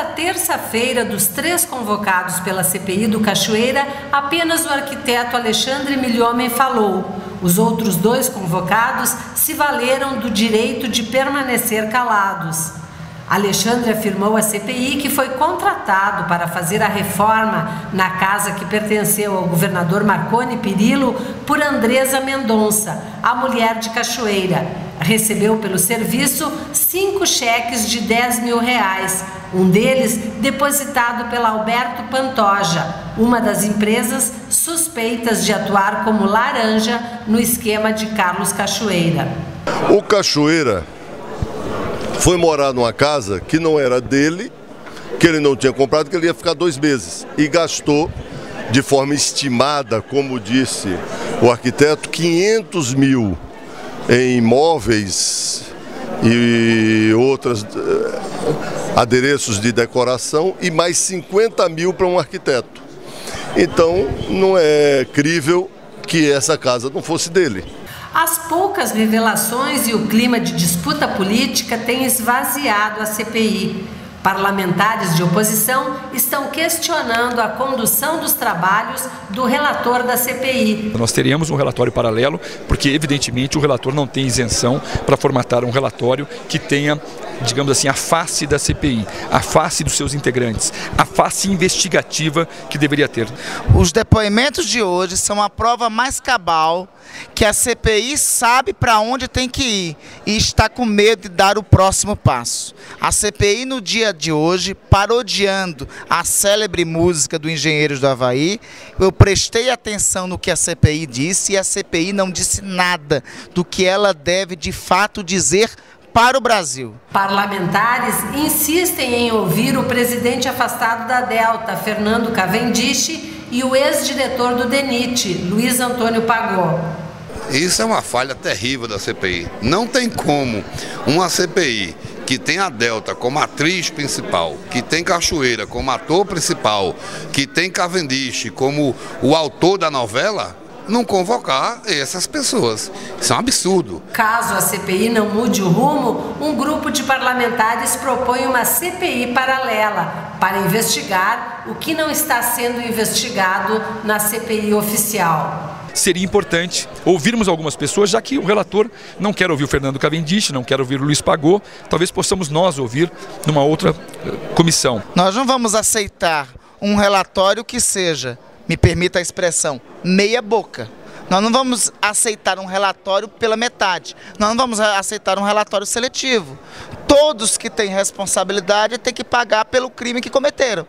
Nesta terça-feira, dos 3 convocados pela CPI do Cachoeira, apenas o arquiteto Alexandre Milhomem falou. Os outros 2 convocados se valeram do direito de permanecer calados. Alexandre afirmou à CPI que foi contratado para fazer a reforma na casa que pertenceu ao governador Marconi Perillo por Andresa Mendonça, a mulher de Cachoeira. Recebeu pelo serviço 5 cheques de R$10 mil, um deles depositado pela Alberto Pantoja, uma das empresas suspeitas de atuar como laranja no esquema de Carlos Cachoeira. O Cachoeira foi morar numa casa que não era dele, que ele não tinha comprado, que ele ia ficar 2 meses. E gastou, de forma estimada, como disse o arquiteto, 500 mil em móveis e outros adereços de decoração e mais 50 mil para um arquiteto. Então, não é crível que essa casa não fosse dele. As poucas revelações e o clima de disputa política têm esvaziado a CPI. Parlamentares de oposição estão questionando a condução dos trabalhos do relator da CPI. Nós teríamos um relatório paralelo, porque evidentemente o relator não tem isenção para formatar um relatório que tenha, digamos assim, a face da CPI, a face dos seus integrantes, a face investigativa que deveria ter. Os depoimentos de hoje são a prova mais cabal que a CPI sabe para onde tem que ir e está com medo de dar o próximo passo. A CPI no dia de hoje, parodiando a célebre música do Engenheiros do Havaí, eu prestei atenção no que a CPI disse e a CPI não disse nada do que ela deve de fato dizer para o Brasil. Parlamentares insistem em ouvir o presidente afastado da Delta, Fernando Cavendish, e o ex-diretor do DENIT, Luiz Antônio Pagó. Isso é uma falha terrível da CPI. Não tem como uma CPI que tem a Delta como atriz principal, que tem Cachoeira como ator principal, que tem Cavendish como o autor da novela, não convocar essas pessoas. Isso é um absurdo. Caso a CPI não mude o rumo, um grupo de parlamentares propõe uma CPI paralela para investigar o que não está sendo investigado na CPI oficial. Seria importante ouvirmos algumas pessoas, já que o relator não quer ouvir o Fernando Cavendish, não quer ouvir o Luiz Pagó, talvez possamos nós ouvir numa outra comissão. Nós não vamos aceitar um relatório que seja, me permita a expressão, meia boca. Nós não vamos aceitar um relatório pela metade. Nós não vamos aceitar um relatório seletivo. Todos que têm responsabilidade têm que pagar pelo crime que cometeram.